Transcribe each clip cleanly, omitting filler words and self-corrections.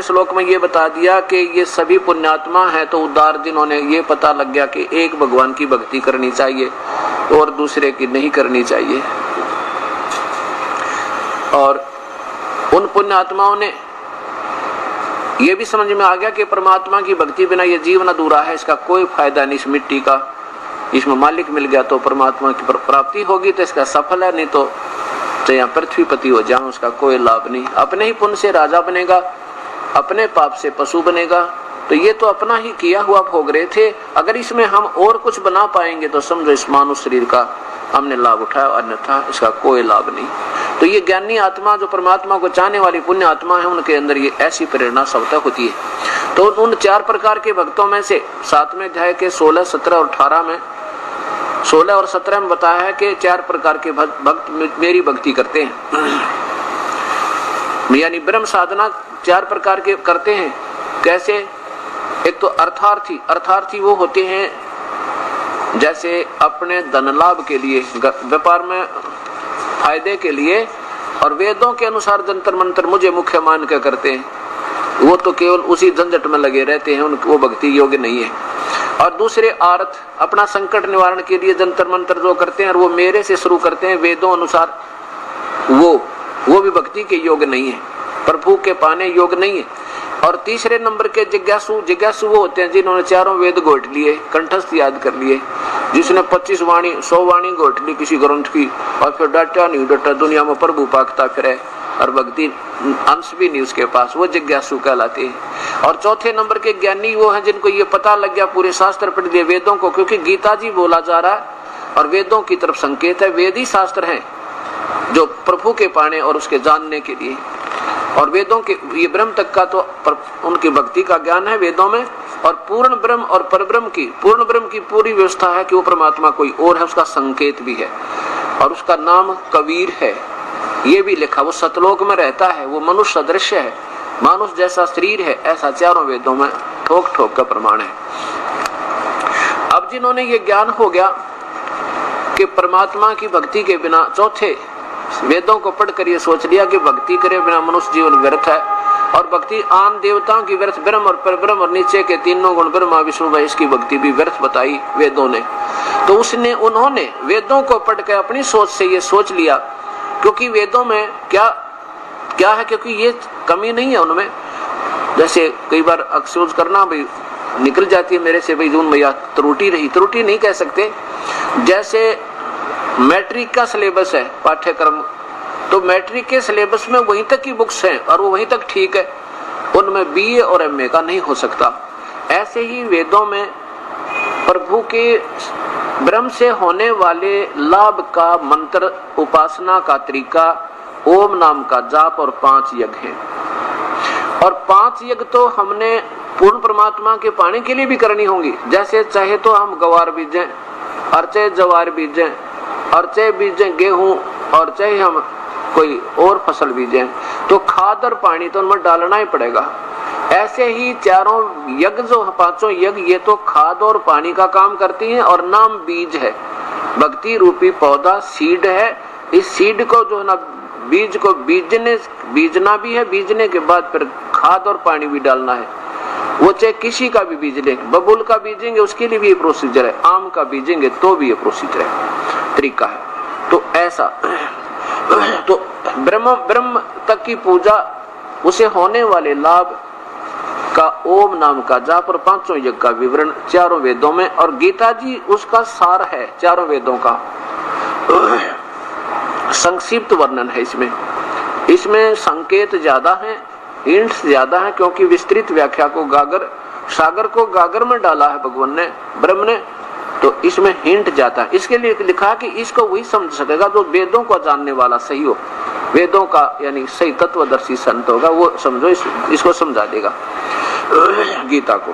श्लोक में ये बता दिया कि ये सभी पुण्यात्मा हैं, तो उदार जिन्होंने ये पता लग गया कि एक भगवान की भक्ति करनी चाहिए और दूसरे की नहीं करनी चाहिए। और उन पुण्यात्माओं ने ये भी समझ में आ गया कि परमात्मा की भक्ति बिना ये जीवन अधूरा है, इसका कोई फायदा नहीं। इस मिट्टी का इसमें मालिक मिल गया तो परमात्मा की प्राप्ति होगी तो इसका सफल है, नहीं तो चाहे पृथ्वीपति हो जाए उसका कोई लाभ नहीं। अपने ही पुण्य से राजा बनेगा, अपने पाप से पशु बनेगा, तो ये तो अपना ही किया हुआ भोग रहे थे। अगर इसमें हम और कुछ बना पाएंगे तो समझो इस मानव शरीर का हमने लाभ उठाया, अन्यथा इसका कोई लाभ नहीं। तो ये ज्ञानी आत्मा जो परमात्मा को चाहने वाली पुण्य आत्मा है, उनके अंदर ये ऐसी प्रेरणा स्वतः होती है। तो उन 4 प्रकार के भक्तों में से 7वें अध्याय के 16, 17 और 18 में 16 और 17 में बताया है कि 4 प्रकार के भक्त मेरी भक्ति करते हैं, यानी ब्रह्म साधना 4 प्रकार के करते हैं। कैसे? एक तो अर्थार्थी, अर्थार्थी वो होते हैं जैसे अपने धन लाभ के लिए, व्यापार में फायदे के लिए और वेदों के अनुसार जंतर मंत्र मुझे मुख्य मान कर करते हैं, वो तो केवल उसी झंझट में लगे रहते हैं, वो भक्ति योग्य नहीं है। और दूसरे अर्थ अपना संकट निवारण के लिए जंतर मंत्र जो करते हैं और वो मेरे से शुरू करते हैं वेदों अनुसार, वो भी भक्ति के योग्य नहीं है, प्रभु के पाने योग्य नहीं है। और तीसरे नंबर के जिज्ञासु, जिज्ञासु वो होते हैं जिन्होंने 4 वेद घोट लिए, कंठस्थ याद कर लिए, जिसने 25 वाणी 100 वाणी घोट ली किसी ग्रंथ की और फिर डटा नहीं डटा दुनिया में प्रभु पाकता फिरे और भक्ति अंश भी नहीं उसके पास, वो जिज्ञासु कहलाते हैं। और चौथे नंबर के ज्ञानी वो हैं जिनको ये पता लग गया, पूरे शास्त्र पढ़ लिए वेदों को, क्योंकि गीता जी बोला जा रहा है और वेदों की तरफ संकेत है। वेद ही शास्त्र हैं जो प्रभु के पाने और उसके जानने के लिए, और वेदों के ये ब्रह्म तक का तो उनकी भक्ति का ज्ञान है वेदों में। और पूर्ण ब्रह्म और परब्रह्म की, पूर्ण ब्रह्म की पूरी व्यवस्था है कि वो परमात्मा कोई और है, उसका संकेत भी है और उसका नाम कबीर है, ये भी लिखा। वो सतलोक में रहता है, वो मनुष्य सदृश है, मानुष जैसा शरीर है, ऐसा 4 वेदों में ठोक ठोक का प्रमाण है। अब जिन्होंने ये ज्ञान हो गया कि परमात्मा की भक्ति के बिना, चौथे वेदों को पढ़कर ये सोच लिया कि भक्ति करे बिना मनुष्य जीवन व्यर्थ है और भक्ति आन देवताओं की व्यर्थ, ब्रह्म और परब्रह्म और नीचे के तीनों गुण ब्रह्मा विष्णु महेश की भक्ति भी व्यर्थ बताई वेदों ने। तो उन्होंने वेदों को पढ़कर अपनी सोच से ये सोच लिया, क्योंकि वेदों में क्या है, क्योंकि ये कमी नहीं है उनमें। जैसे कई बार अक्सोज करना भाई निकल जाती है मेरे से, भाई जून भैया त्रुटि रही, त्रुटि नहीं कह सकते। जैसे मैट्रिक का सिलेबस है पाठ्यक्रम, तो मैट्रिक के सिलेबस में वहीं तक की बुक्स हैं और वो वहीं तक ठीक है, उनमें बीए और एमए का नहीं हो सकता। ऐसे ही वेदों में प्रभु के ब्रह्म से होने वाले लाभ का मंत्र, उपासना का तरीका, ओम नाम का जाप और 5 यज्ञ हैं। और 5 यज्ञ तो हमने पूर्ण परमात्मा के पाने के लिए भी करनी होंगी। जैसे चाहे तो हम गवार बीजें और चाहे जवार बीजें और चाहे बीजें गेहूं और चाहे हम कोई और फसल बीजें, तो खाद और पानी तो उनमें डालना ही पड़ेगा। ऐसे ही 4 यज्ञ जो 5 यज्ञ, ये तो खाद और पानी का काम करती हैं और नाम बीज है, भक्ति रूपी पौधा सीड है। इस सीड को जो है ना, बीज को बीजना भी है, बीजने के बाद फिर खाद और पानी भी डालना है। वो चाहे किसी का भी बीज लेंगे, बबूल का बीजेंगे उसके लिए भी ये प्रोसीजर है, आम का बीजेंगे तो भी ये प्रोसीजर है, तरीका है। तो ऐसा तो ब्रह्म तक की पूजा, उसे होने वाले लाभ का ओम नाम का जाप और 5 यज्ञ का विवरण 4 वेदों में, और गीता जी उसका सार है 4 वेदों का। संक्षिप्त वर्णन है इसमें संकेत ज्यादा है, हिंट्स ज्यादा है, क्योंकि विस्तृत व्याख्या को सागर को गागर में डाला है भगवान ने, ब्रह्म ने, तो इसमें हिंट जाता है। इसके लिए लिखा कि इसको वही समझ सकेगा जो वेदों को जानने वाला सही हो, वेदों का यानी सही तत्वदर्शी संत होगा, वो समझो इसको समझा देगा गीता को।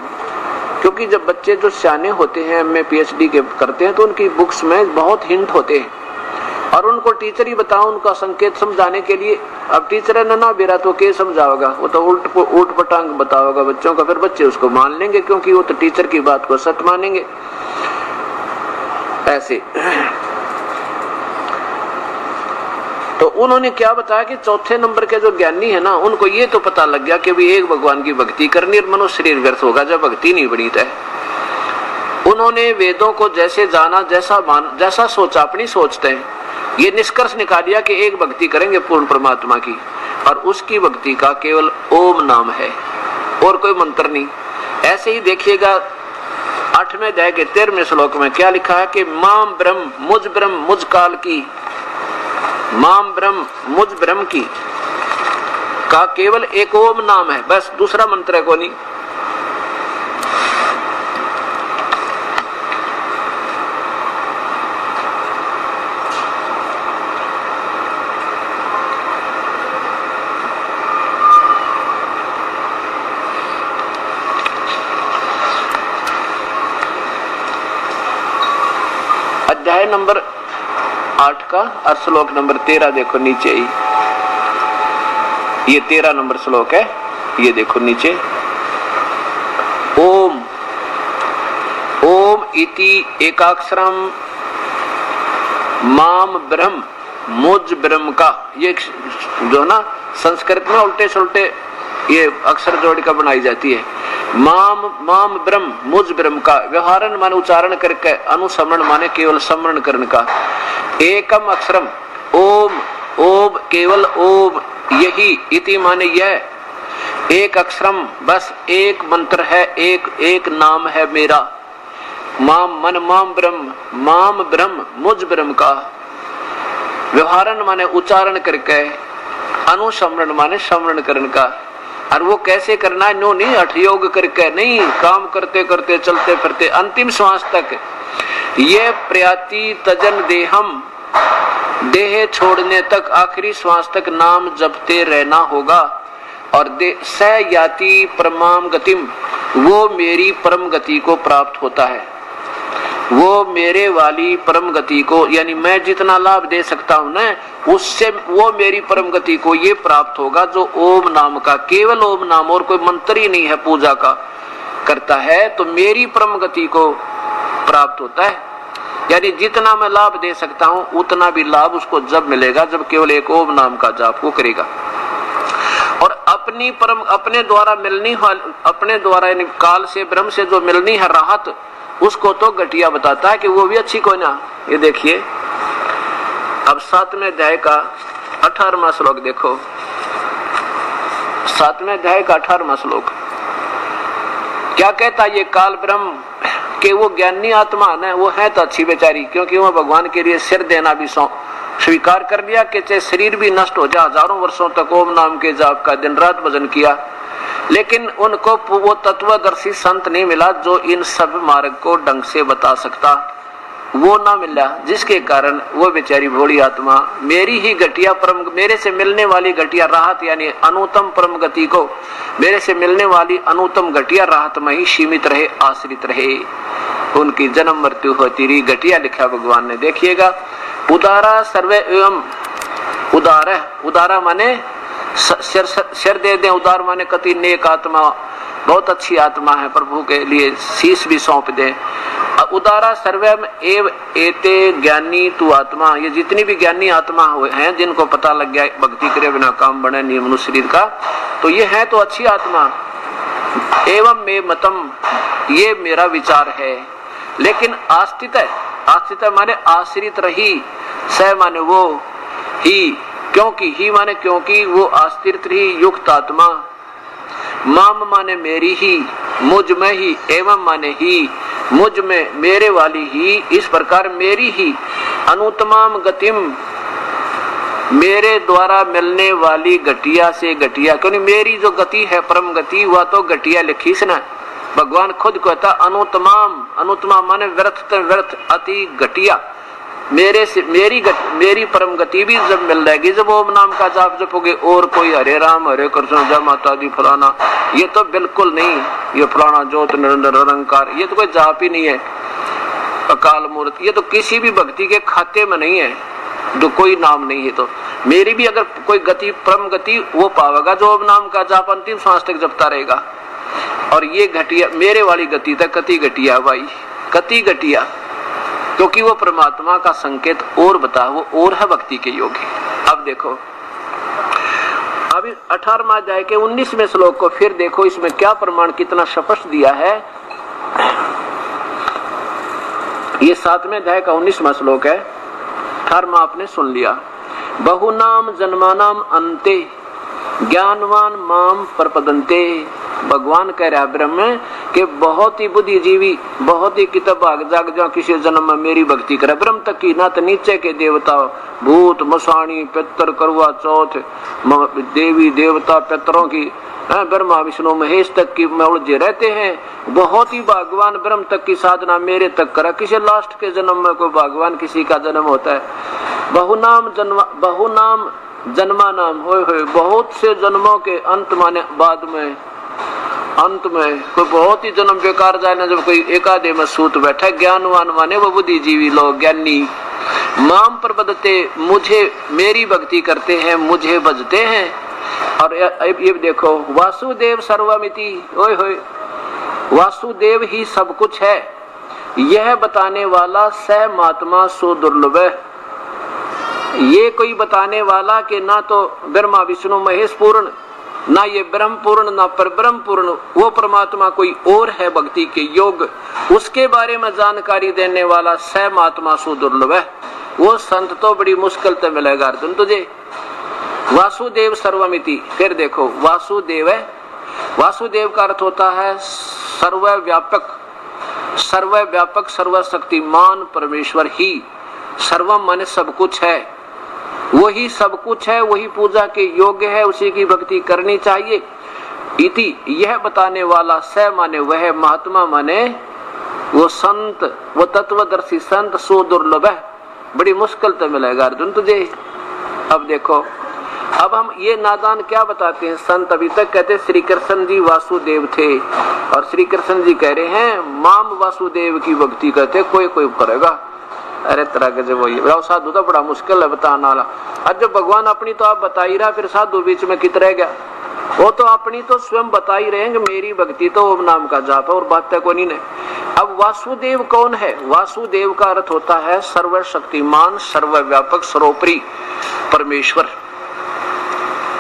क्योंकि जब बच्चे जो सियाने होते हैं, एमए पीएचडी के करते हैं, तो उनकी बुक्स में बहुत हिंट होते हैं और उनको टीचर ही बताओ उनका संकेत समझाने के लिए। अब टीचर है ना बेरा तो क्या समझाओगा, वो तो उल्ट पटांग बताओगा बच्चों का, फिर बच्चे उसको मान लेंगे क्योंकि वो तो टीचर की बात को सच मानेंगे। ऐसे तो उन्होंने क्या बताया कि चौथे नंबर के जो ज्ञानी है ना, उनको ये तो पता लग गया कि भी एक भगवान की भक्ति करनी और मनुष्य शरीर व्यर्थ होगा जब भक्ति नहीं बनी है। उन्होंने वेदों को जैसे जाना, जैसा सोचा, अपनी सोचते हैं, ये निष्कर्ष निकालिया कि एक भक्ति करेंगे पूर्ण परमात्मा की, और उसकी भक्ति का केवल ओम नाम है और कोई मंत्र नहीं। ऐसे ही देखिएगा 8वें अध्याय के 13वें श्लोक में क्या लिखा है कि माम ब्रह्म मुझ काल की, माम ब्रह्म मुझ ब्रह्म की का केवल एक ओम नाम है, बस, दूसरा मंत्र है को नहीं। अध्याय नंबर 8 का और श्लोक नंबर 13 देखो नीचे ही, ये 13 नंबर श्लोक है, ये देखो नीचे, ओम ओम इति एकाक्षरम माम ब्रह्म मुझ ब्रह्म का, ये जो ना संस्कृत में उल्टे सुल्टे ये अक्षर जोड़ कर बनाई जाती है। माम ब्रह्म मुझ ब्रह्म का, व्यवहारन माने उच्चारण करके, अनुसमरण माने केवल स्मरण करने का, एकम अक्षरम ओम, ओम केवल ओम, यही, इति माने यह, एक अक्षरम बस एक मंत्र है, एक नाम है मेरा, माम माम ब्रह्म मुझ ब्रह्म का, व्यवहारन माने उच्चारण करके, अनुसमरण माने स्मरण करने का। और वो कैसे करना है, नो नहीं हठ योग करके नहीं, काम करते करते चलते फिरते अंतिम श्वास तक, ये प्रयाति तजन देहम, देह छोड़ने तक, आखिरी श्वास तक नाम जपते रहना होगा। और स याति परमाम गतिम, वो मेरी परम गति को प्राप्त होता है, वो मेरे वाली परम गति को, यानी मैं जितना लाभ दे सकता हूं ना, उससे वो मेरी परम गति को ये प्राप्त होगा जो ओम नाम का, केवल ओम नाम और कोई मंत्र ही नहीं है, पूजा का करता है तो मेरी परम गति को प्राप्त होता है। यानी जितना मैं लाभ दे सकता हूं उतना भी लाभ उसको जब मिलेगा जब केवल एक ओम नाम का जाप वो करेगा। और अपने द्वारा मिलनी, अपने द्वारा यानी काल से ब्रह्म से जो मिलनी है राहत, उसको तो घटिया बताता है कि वो भी अच्छी कोई ना। ये देखिए अब 7वें अध्याय का 18वां श्लोक देखो, 7वें अध्याय का 18वां श्लोक क्या कहता है, ये काल ब्रह्म के वो ज्ञानी आत्मा है, वो है तो अच्छी बेचारी, क्योंकि वो भगवान के लिए सिर देना भी स्वीकार कर लिया कि चाहे शरीर भी नष्ट हो जाए, हजारों वर्षों तक ओम नाम के जाप का दिन रात भजन किया, लेकिन उनको वो तत्वदर्शी संत नहीं मिला जो इन सब मार्ग को ढंग से बता सकता, वो ना मिला, जिसके कारण वो बेचारी भोली आत्मा मेरी ही घटिया परम, मेरे से मिलने वाली घटिया राहत यानी अनुत्तम परम गति को, मेरे से मिलने वाली अनुत्तम घटिया राहत में ही सीमित रहे, आश्रित रहे, उनकी जन्म मृत्यु होती रही। घटिया लिखा भगवान ने, देखिएगा, उदारा सर्वे एवं उदारा माने सिर दे दे, उदार माने कति नेक आत्मा, बहुत अच्छी आत्मा है, प्रभु के लिए शीश भी सौंप दे। उदारा सर्वम एव एते ज्ञानी तू आत्मा, ये जितनी भी ज्ञानी आत्मा हैं जिनको पता लग गया भक्ति करे बिना काम बने नहीं मनुष्य शरीर का, तो ये है तो अच्छी आत्मा। एवं मे मतम, ये मेरा विचार है, लेकिन आस्थित है, आस्थित माने आश्रित रही, स माने वो, ही क्योंकि, ही माने क्योंकि वो आश्रित रही युक्त आत्मा, माम माने मेरी ही, मुझ में ही, एवं माने ही, मुझ में मेरे वाली ही, इस प्रकार मेरी ही अनुत्तमाम गतिम, मेरे द्वारा मिलने वाली घटिया से घटिया, क्योंकि मेरी जो गति है परम गति वह तो घटिया लिखी से ना, भगवान खुद कहता अनुत्तमाम, अनुत्तमा माने व्यर्थ व्यर्थ अति घटिया, मेरे से मेरी परम गति भी जब मिल जाएगी जब ओम नाम का जाप जपोगे, और कोई हरे राम हरे कृष्ण जय माता दी फलाना, ये तो बिल्कुल नहीं, ये फलाना ज्योत निरंतर निरंकार, ये तो कोई जाप ही नहीं है, अकाल मूर्त, ये तो किसी भी भक्ति के खाते में नहीं है, जो कोई नाम नहीं है। तो मेरी भी अगर कोई गति परम गति वो पावेगा जो ओम नाम का जाप अंतिम सांस तक जपता रहेगा। और ये घटिया मेरे वाली गति तक कति घटिया भाई, कति घटिया, क्योंकि वो परमात्मा का संकेत और बता, वो और है भक्ति के योग्य। अब देखो अभी 18वां अध्याय के 19वें श्लोक को फिर देखो, इसमें क्या प्रमाण कितना स्पष्ट दिया है। ये 7वें अध्याय का 19वां श्लोक है। 18वां आपने सुन लिया। बहुनाम जन्मानाम अंते ज्ञानवान माम प्रपदन्ते। भगवान कह रहा है ब्रह्म कि बहुत ही बुद्धिजीवी, बहुत ही किताब भाग जाग जो किसी जन्म में मेरी भक्ति करे। ब्रह्म तक की ना तो नीचे के देवता भूत मसाणी पितर करवा चौथ देवी देवता पितरों की ब्रह्मा विष्णु महेश तक की में उलझे रहते हैं। बहुत ही भगवान ब्रह्म तक की साधना मेरे तक करा। किसी लास्ट के जन्म में कोई भगवान किसी का जन्म होता है। बहुनाम जन्मा नाम होए बहुत से जन्मों के अंत माने बाद में अंत में कोई बहुत ही जन्म बेकार जाए ना, जब कोई एकादे में सूत बैठा। ज्ञानवान माने वो बुद्धिजीवी लोग, ज्ञानी। माम प्रपदते मुझे मेरी भक्ति करते हैं, मुझे भजते हैं। और ये देखो वासुदेव सर्वमिति, ओए होए वासुदेव ही सब कुछ है, यह बताने वाला स महात्मा सो दुर्लभ है। ये कोई बताने वाला कि ना तो ब्रह्मा विष्णु महेश पूर्ण, ना ये ब्रह्म पूर्ण, ना पर ब्रह्म पूर्ण, वो परमात्मा कोई और है भक्ति के योग, उसके बारे में जानकारी देने वाला स महात्मा सो दुर्लभ है। वो संत तो बड़ी मुश्किल से मिलेगा अर्जुन तुझे। वासुदेव सर्वमिति, फिर देखो वासुदेव है, वासुदेव का अर्थ होता है सर्वव्यापक, सर्वव्यापक सर्वशक्तिमान परमेश्वर ही। सर्वम माने सब कुछ है, वही सब कुछ है, वही पूजा के योग्य है, उसी की भक्ति करनी चाहिए। इति यह बताने वाला स माने वह, महात्मा माने वो संत, वो तत्वदर्शी संत सो दुर्लभ है, बड़ी मुश्किल से मिलेगा अर्जुन तुझे। अब देखो अब हम ये नादान क्या बताते हैं। संत अभी तक कहते श्री कृष्ण जी वासुदेव थे, और श्री कृष्ण जी कह रहे हैं माम वासुदेव की भक्ति करते, कोई कोई करेगा। अरे तरह के जब वही साधु तो बड़ा मुश्किल है बताना वाला। और जब भगवान अपनी तो आप बता ही रहा, फिर साधु बीच में कित रह गया। वो तो अपनी तो स्वयं बता ही रहे हैं मेरी भक्ति तो ओम नाम का जाप है, और बात तक कोई नहीं। अब वासुदेव कौन है? वासुदेव का अर्थ होता है सर्वशक्तिमान सर्वव्यापक सर्वोपरि परमेश्वर।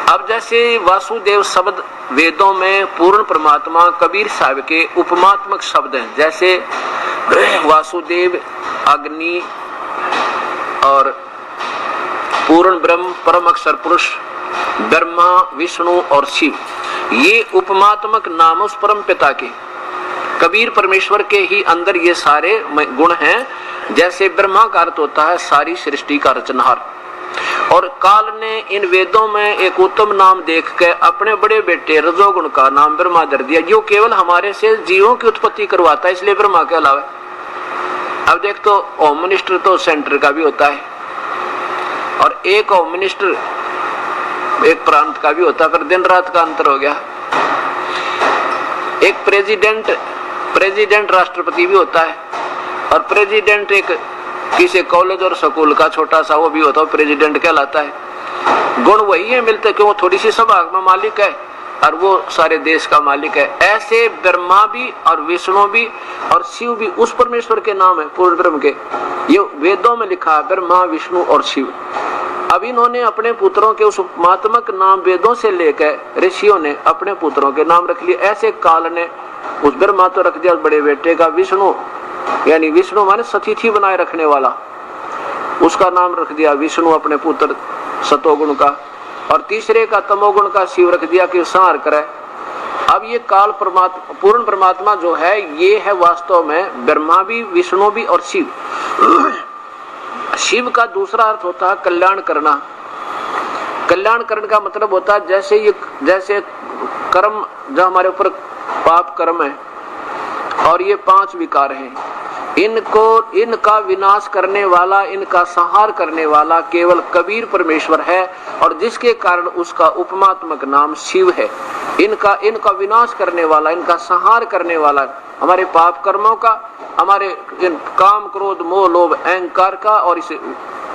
अब जैसे वासुदेव शब्द वेदों में पूर्ण परमात्मा कबीर साहब के उपमात्मक शब्द हैं, जैसे वासुदेव अग्नि और पूर्ण ब्रह्म परम अक्षर पुरुष ब्रह्मा विष्णु और शिव, ये उपमात्मक नाम उस परम पिता के कबीर परमेश्वर के ही अंदर ये सारे गुण हैं। जैसे ब्रह्मा का अर्थ होता है सारी सृष्टि का रचनहार, और काल ने इन वेदों में एक उत्तम नाम देख के अपने बड़े बेटे रजोगुण का नाम ब्रह्मा धर दिया, जो केवल हमारे से जीवों की उत्पत्ति करवाता है, इसलिए ब्रह्मा के अलावा। अब देख तो होम मिनिस्टर तो सेंटर का भी होता है, और एक होम मिनिस्टर एक प्रांत का भी होता है, पर दिन रात का अंतर हो गया। एक प्रेसिडेंट राष्ट्रपति भी होता है, और प्रेसिडेंट एक किसी कॉलेज और स्कूल का छोटा सा वो भी होता है, प्रेसिडेंट कहलाता है। गुण वही है मिलते, क्यों थोड़ी सी सभा में मालिक है और वो सारे देश का मालिक है। ऐसे ब्रह्मा भी और विष्णु भी और शिव भी उस परमेश्वर के नाम है पूर्ण ब्रह्म के। ये वेदों में लिखा है ब्रह्मा विष्णु और शिव। अब इन्होंने अपने पुत्रों के उस उपमात्मक नाम वेदों से लेकर ऋषियों ने अपने पुत्रों के नाम रख लिए। ऐसे काल ने उस ब्रह्मा तो रख दिया बड़े बेटे का विष्णु, यानी विष्णु माने सतिथि बनाए रखने वाला, उसका नाम रख दिया विष्णु अपने पुत्र सतोगुण का, और तीसरे का तमोगुण का शिव रख दिया कि संहार करे। अब ये काल परमात्मा पूर्ण परमात्मा जो है ये है वास्तव में ब्रह्मा भी विष्णु भी और शिव। शिव का दूसरा अर्थ होता है कल्याण करना। कल्याण करने का मतलब होता है जैसे कर्म जो हमारे ऊपर पाप कर्म है और ये 5 विकार हैं, इनका विनाश करने वाला, इनका संहार करने वाला केवल कबीर परमेश्वर है, और जिसके कारण उसका उपमात्मक नाम शिव है। इनका विनाश करने वाला, इनका संहार करने वाला, हमारे पाप कर्मों का, हमारे काम क्रोध मोह लोभ अहंकार का, और इसे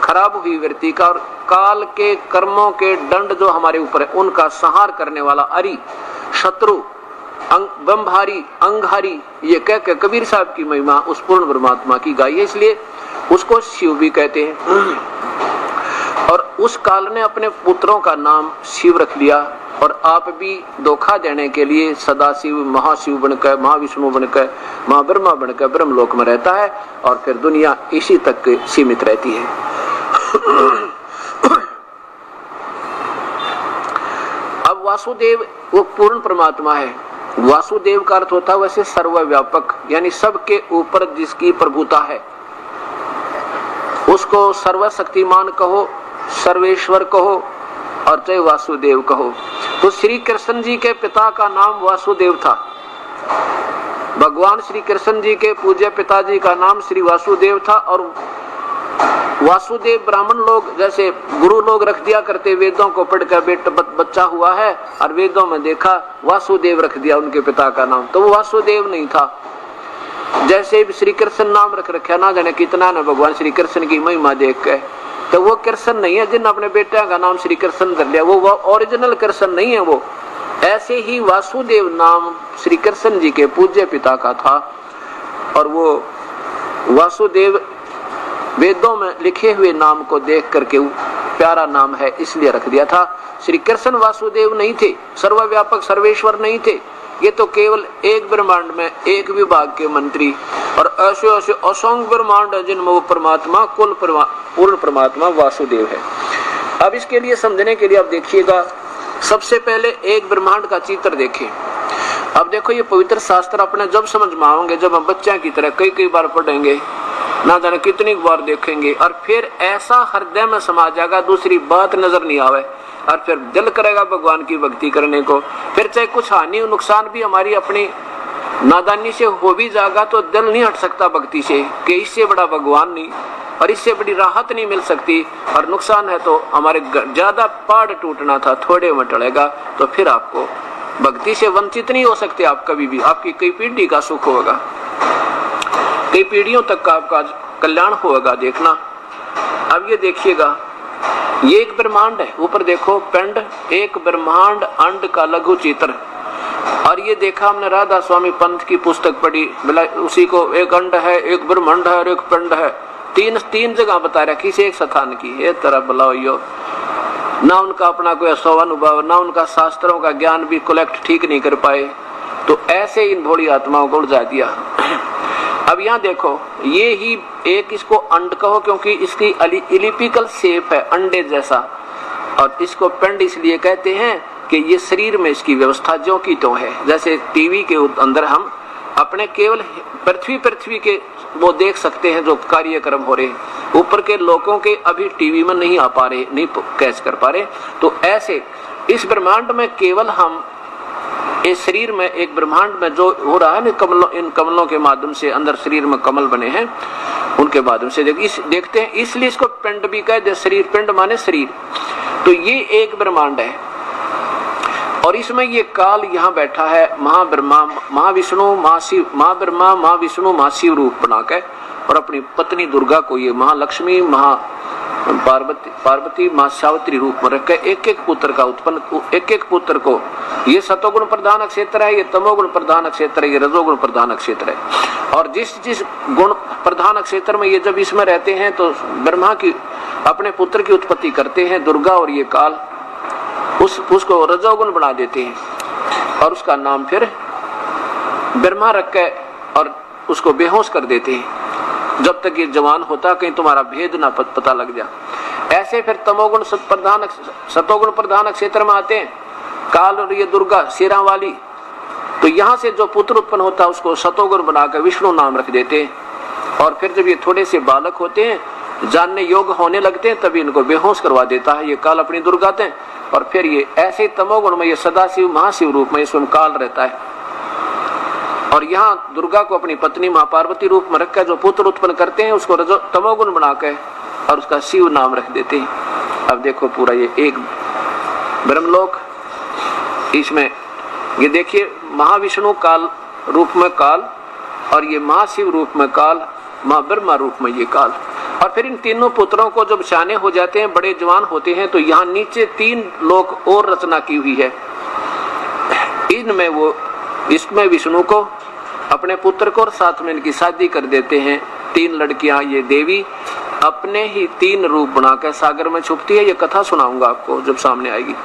खराब हुई वृत्ति का, और काल के कर्मों के दंड जो हमारे ऊपर है उनका संहार करने वाला अरि शत्रु बम्भारी अंगहारी, ये कह के कबीर साहब की महिमा उस पूर्ण परमात्मा की गाई है, इसलिए उसको शिव भी कहते हैं। और उस काल ने अपने पुत्रों का नाम शिव रख लिया और आप भी धोखा देने के लिए सदाशिव महाशिव बनकर, महाविष्णु बनकर, महाब्रह्मा बनकर ब्रह्मलोक में रहता है और फिर दुनिया इसी तक सीमित रहती है। अब वासुदेव वो पूर्ण परमात्मा है। वासुदेव का अर्थ होता है वैसे सर्वव्यापक, यानी सबके ऊपर जिसकी प्रभुता है उसको सर्वशक्तिमान कहो, सर्वेश्वर कहो और चाहे वासुदेव कहो। तो श्री कृष्ण जी के पिता का नाम वासुदेव था। भगवान श्री कृष्ण जी के पूज्य पिताजी का नाम श्री वासुदेव था और वासुदेव ब्राह्मण लोग जैसे गुरु लोग रख दिया करते, वेदों को पढ़कर बेटा बच्चा हुआ है और वेदों में देखा वासुदेव रख दिया उनके पिता का नाम, तो वो वासुदेव नहीं था। जैसे श्री कृष्ण नाम रख रखा, ना जाने कितना ने भगवान श्री कृष्ण की महिमा देख के, तो वो कृष्ण नहीं है जिन अपने बेटे का नाम श्री कृष्ण कर लिया, वो ओरिजिनल कृष्ण नहीं है वो। ऐसे ही वासुदेव नाम श्री कृष्ण जी के पूज्य पिता का था और वो वासुदेव वेदों में लिखे हुए नाम को देख करके प्यारा नाम है इसलिए रख दिया था। श्री कृष्ण वासुदेव नहीं थे, सर्वव्यापक सर्वेश्वर नहीं थे, ये तो केवल एक ब्रह्मांड में एक विभाग के मंत्री और ऐसे ऐसे असंख्य ब्रह्मांड है जिनमें वो परमात्मा कुल पूर्ण परमात्मा वासुदेव है। अब इसके लिए समझने के लिए आप देखिएगा, सबसे पहले एक ब्रह्मांड का चित्र देखें। अब देखो ये पवित्र शास्त्र अपने जब समझ में आओगे, जब हम बच्चा की तरह कई बार पढ़ेंगे, ना जाने कितनी बार देखेंगे और फिर ऐसा हृदय में समा जाएगा, दूसरी बात नजर नहीं आवे और फिर दिल करेगा भगवान की भक्ति करने को। फिर चाहे कुछ हानि नुकसान भी हमारी अपनी नादानी से हो भी जाएगा तो दिल नहीं हट सकता भक्ति से कि इससे बड़ा भगवान नहीं और इससे बड़ी राहत नहीं मिल सकती। और नुकसान है तो हमारे ज्यादा पहाड़ टूटना था, थोड़े में टलेगा, तो फिर आपको भक्ति से वंचित नहीं हो सकते आप कभी भी। आपकी कई पीढ़ी का सुख होगा, कई पीढ़ियों तक का आपका कल्याण होगा। देखना अब ये देखिएगा, ये एक ब्रह्मांड है, ऊपर देखो पिंड, एक ब्रह्मांड अंड का लघु चित्र। और ये देखा हमने राधा स्वामी पंथ की पुस्तक पढ़ी, बोला उसी को एक अंड है, एक ब्रह्मांड है और एक पिंड है, तीन जगह बता रखी से एक स्थान की। ये तरह बुलाओ, ना उनका अपना कोई स्वानुभव, ना उनका शास्त्रों का ज्ञान भी कलेक्ट ठीक नहीं कर पाए, तो ऐसे इन भोली आत्माओं को उलझा दिया। अब यहाँ देखो, ये ही एक इसको अंड कहो क्योंकि इसकी इलिपिकल शेप है अंडे जैसा, और इसको पिंड इसलिए कहते हैं कि ये शरीर में इसकी व्यवस्था जो की तो है। जैसे टीवी के अंदर हम अपने केवल पृथ्वी के वो देख सकते हैं जो कार्यक्रम हो रहे, ऊपर के लोगों के अभी टीवी में नहीं आ पा रहे, नहीं कैच कर पा रहे। तो ऐसे इस ब्रह्मांड में केवल हम इस शरीर में एक ब्रह्मांड में जो हो रहा है ना, इन कमलों के माध्यम से अंदर शरीर में कमल बने हैं उनके माध्यम से देखते हैं, इसलिए इसको पिंड भी कहते। शरीर, पिंड माने शरीर। तो ये एक ब्रह्मांड है और इसमें ये काल यहाँ बैठा है, महाब्रह्मा महाविष्णु महाशिव, महाब्रह्मा महाविष्णु महाशिव रूप बनाकर और अपनी पत्नी दुर्गा को ये महालक्ष्मी महा पार्वती मां सावित्री रूप में रख के एक एक पुत्र का उत्पन्न, एक एक पुत्र को, ये सतोगुण प्रधान क्षेत्र है, ये तमोगुण प्रधान क्षेत्र है, ये रजोगुण प्रधान क्षेत्र है। और जिस गुण प्रधान क्षेत्र में ये जब इसमें रहते हैं तो ब्रह्मा की अपने पुत्र की उत्पत्ति करते हैं दुर्गा, और ये काल उसको रजोगुण बना देते हैं और उसका नाम फिर ब्रह्मा रख के और उसको बेहोश कर देते हैं जब तक ये जवान होता, कहीं तुम्हारा भेद ना पता लग जा। ऐसे फिर तमोगुण सतोगुण प्रधान क्षेत्र में आते हैं काल और ये दुर्गा शेरा वाली, तो यहाँ से जो पुत्र उत्पन्न होता है उसको सतोगुण बनाकर विष्णु नाम रख देते हैं। और फिर जब ये थोड़े से बालक होते हैं, जानने योग्य होने लगते हैं, तभी इनको बेहोश करवा देता है ये काल अपनी दुर्गा थे। और फिर ये ऐसे तमोगुण में ये सदाशिव महाशिव रूप में इसमें काल रहता है और यहाँ दुर्गा को अपनी पत्नी मां पार्वती रूप में रखकर जो पुत्र उत्पन्न करते हैं उसको तमोगुण बनाकर और उसका शिव नाम रख देते हैं। अब देखो पूरा ये एक ब्रह्मलोक, इसमें ये देखिए महाविष्णु काल रूप में काल और ये महाशिव रूप में काल, मां ब्रह्मा रूप में ये काल। और फिर इन तीनों पुत्रों को जब शाने हो जाते हैं, बड़े जवान होते हैं, तो यहाँ नीचे 3 लोक और रचना की हुई है। इनमें वो इसमें विष्णु को अपने पुत्र को और साथ में इनकी शादी कर देते हैं 3 लड़कियां, ये देवी अपने ही 3 रूप बनाकर सागर में छुपती है। ये कथा सुनाऊंगा आपको जब सामने आएगी।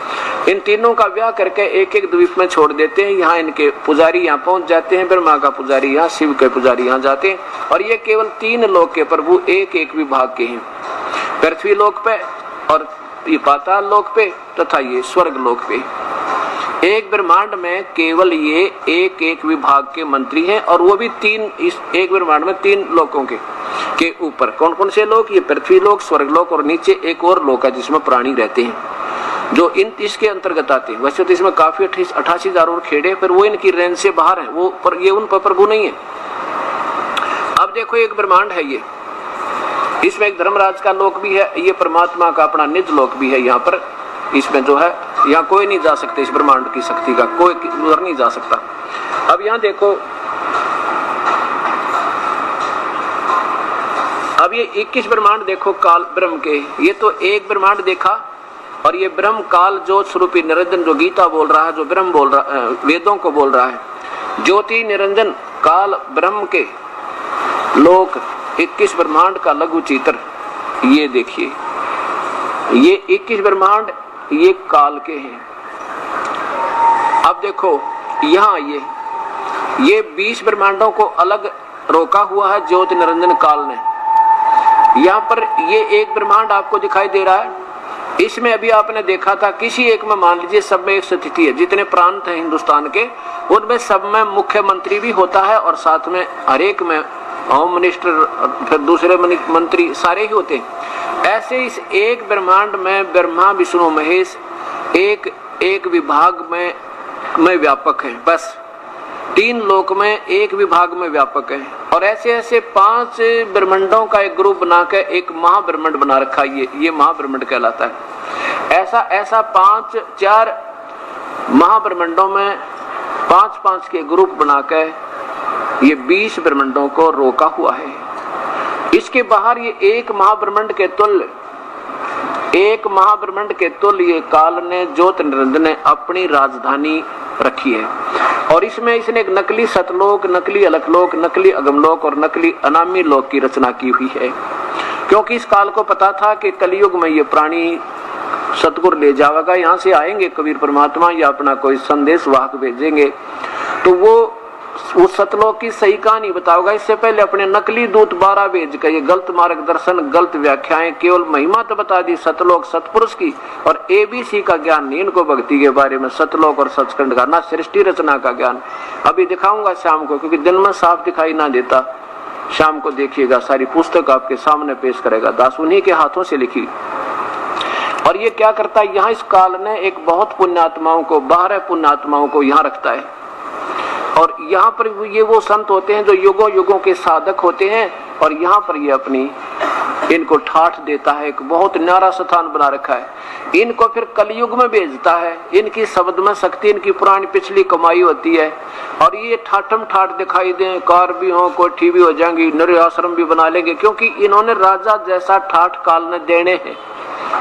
इन तीनों का ब्याह करके एक एक द्वीप में छोड़ देते हैं। यहाँ इनके पुजारी यहाँ पहुंच जाते हैं, ब्रह्मा का पुजारी यहाँ, शिव के पुजारी यहाँ जाते हैं, और ये केवल 3 लोक के प्रभु एक एक विभाग के हैं, पृथ्वी लोक पे और ये पाताल लोक पे तथा ये स्वर्ग लोक पे। एक ब्रह्मांड में केवल ये एक एक विभाग के मंत्री हैं, और वो भी 3, इस एक ब्रह्मांड में 3 लोकों के ऊपर। कौन कौन से लोक? ये पृथ्वी लोक, स्वर्ग लोक और नीचे एक और लोक है जिसमें प्राणी रहते हैं, जो इसके अंतर्गत आते हैं। वैसे तो इसमें काफी 88,000 और खेड़े, पर वो इनकी रेंज से बाहर है, वो पर ये उन पर प्रभु नहीं है। अब देखो एक ब्रह्मांड है ये, इसमें एक धर्मराज का लोक भी है, ये परमात्मा का अपना निज लोक भी है। यहाँ पर इसमें जो है, यहाँ कोई नहीं जा सकते, इस ब्रह्मांड की शक्ति का कोई उधर नहीं जा सकता। अब यहाँ देखो, अब ये 21 ब्रह्मांड देखो काल ब्रह्म के। ये तो एक ब्रह्मांड देखा, और ये ब्रह्म काल ज्योत स्वरूपी निरंजन जो गीता बोल रहा है, जो ब्रह्म बोल रहा है, वेदों को बोल रहा है, ज्योति निरंजन काल ब्रह्म के लोक 21 ब्रह्मांड का लघु चित्र। ये देखिए, ये 21 ब्रह्मांड ये काल के हैं। अब देखो यहाँ ये 20 ब्रह्मांडों को अलग रोका हुआ है ज्योति निरंजन काल ने। यहाँ पर ये एक ब्रह्मांड आपको दिखाई दे रहा है, इसमें अभी आपने देखा था किसी एक में मान लीजिए सब में एक स्थिति है, जितने प्रांत हैं हिंदुस्तान के उनमें सब में मुख्यमंत्री भी होता है, और साथ में हर एक में होम मिनिस्टर, फिर दूसरे मंत्री सारे ही होते हैं। ऐसे इस एक ब्रह्मांड में ब्रह्मा विष्णु महेश एक विभाग में व्यापक है, बस 3 लोक में एक विभाग में व्यापक है। और ऐसे ऐसे 5 ब्रह्मांडों का एक ग्रुप बनाकर एक महाब्रह्मांड बना रखा है, ये महाब्रह्मांड कहलाता है। ऐसा 4 महाब्रह्मांडों में 5-5 के ग्रुप बनाकर ये 20 ब्रह्मांडों को रोका हुआ है। इसके बाहर ये एक महाब्रह्मांड के तुल्य ये काल ने ज्योति निरंजन ने अपनी राजधानी रखी है, और इसमें इसने एक नकली सतलोक, नकली अलकलोक, नकली अगमलोक और नकली अनामी लोक की रचना की हुई है। क्योंकि इस काल को पता था कि कलयुग में ये प्राणी सतगुरु ले जाएगा, यहाँ से आएंगे कबीर परमात्मा या अपना कोई संदेश वाहक भेजेंगे, तो वो उस सतलोक की सही कहानी बताओगा। इससे पहले अपने नकली दूत 12 भेज कर ये गलत मार्गदर्शन, गलत व्याख्याएं, केवल महिमा तो बता दी सतलोक सतपुरुष की, और ABC का ज्ञान नहीं इनको भक्ति के बारे में, सतलोक और सचखंड का, ना सृष्टि रचना का ज्ञान। अभी दिखाऊंगा शाम को, क्योंकि दिन में साफ दिखाई ना देता, शाम को देखिएगा, सारी पुस्तक आपके सामने पेश करेगा दास, उन्हीं के हाथों से लिखी। और ये क्या करता है, यहाँ इस काल ने एक बहुत पुण्यात्माओं को, 12 पुण्यात्माओं को यहाँ रखता है, और यहाँ पर ये वो संत होते हैं जो युगों युगों के साधक होते हैं, और यहाँ पर ये अपनी इनको ठाठ देता है, एक बहुत न्यारा स्थान बना रखा है। इनको फिर कलयुग में भेजता है, इनकी शब्द में शक्ति, इनकी पुरानी पिछली कमाई होती है, और ये ठाठम ठाठ दिखाई दें, कार भी हो, कोठी भी हो जाएंगी, नर आश्रम भी बना लेंगे, क्योंकि इन्होंने राजा जैसा ठाठ काल ने देने हैं।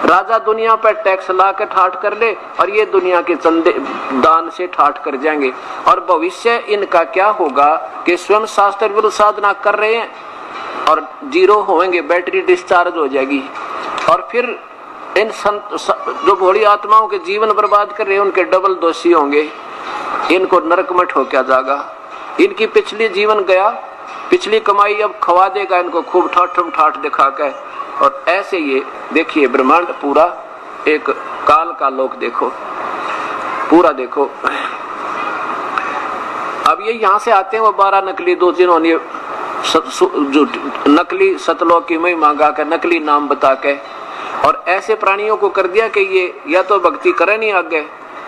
राजा दुनिया पर टैक्स ला के ठाठ कर ले, और ये दुनिया के चंदे दान से ठाठ कर जाएंगे। और भविष्य इनका क्या होगा कि स्वयं शास्त्र विरुद्ध साधना कर रहे हैं और 0 होंगे, बैटरी डिस्चार्ज हो जाएगी, और फिर इन संत जो भोली आत्माओं के जीवन बर्बाद कर रहे हैं उनके डबल दोषी होंगे, इनको नरक में ठोका जाएगा। इनकी पिछली जीवन गया, पिछली कमाई अब खवा देगा इनको खूब ठाठम ठाठ दिखा के। और ऐसे ये देखिए ब्रह्मांड पूरा एक काल का लोक देखो, पूरा देखो। अब ये यहाँ से आते हैं वो 12 नकली दूत, जिन्होंने जो नकली सतलोक की महिमा गा कर, नकली नाम बता के, और ऐसे प्राणियों को कर दिया कि ये या तो भक्ति करे नहीं आगे,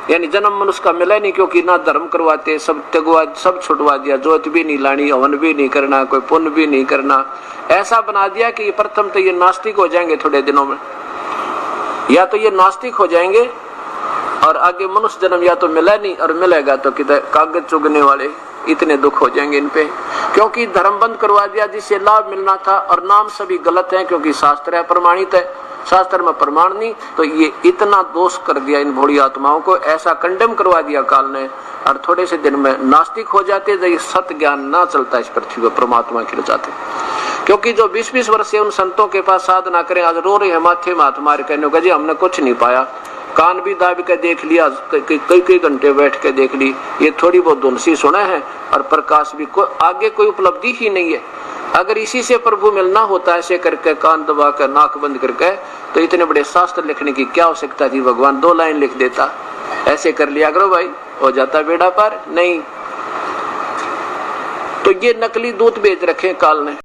यानी जन्म मनुष्य का मिला नहीं, क्योंकि ना धर्म करवाते, सब त्यगवा, सब छुटवा दिया, जोत भी नहीं लानी, हवन भी नहीं करना, कोई पुण्य भी नहीं करना, ऐसा बना दिया कि ये प्रथम तो ये नास्तिक हो जाएंगे थोड़े दिनों में, या तो ये नास्तिक हो जाएंगे, और आगे मनुष्य जन्म या तो मिला नहीं, और मिलेगा तो किधर कागज चुगने वाले, इतने दुख हो जाएंगे इन पे, क्योंकि धर्म बंद करवा दिया जिससे लाभ मिलना था, और नाम सभी गलत है, क्योंकि शास्त्र है प्रमाणित है, शास्त्र में प्रमाण नहीं, तो ये इतना दोष कर दिया इन भोली आत्माओं को, ऐसा कंडेम करवा दिया काल ने, और थोड़े से दिन में नास्तिक हो जाते, जब सत्य ज्ञान ना चलता इस पृथ्वी पर परमात्मा के लिए जाते। क्योंकि जो 20-20 वर्ष से उन संतों के पास साधना करें, आज रो रहे हैं माथे में हाथ मार कहने जी हमने कुछ नहीं पाया, कान भी दाब के देख लिया, कई घंटे बैठ के देख ली, ये थोड़ी बहुत धुन सी सुना है और प्रकाश भी आगे कोई उपलब्धि ही नहीं है। अगर इसी से प्रभु मिलना होता ऐसे करके कान दबा कर नाक बंद करके, तो इतने बड़े शास्त्र लिखने की क्या आवश्यकता थी, भगवान 2 लाइन लिख देता। ऐसे कर लिया करो भाई, हो जाता बेड़ा पार। नहीं तो ये नकली दूत भेज रखे काल ने।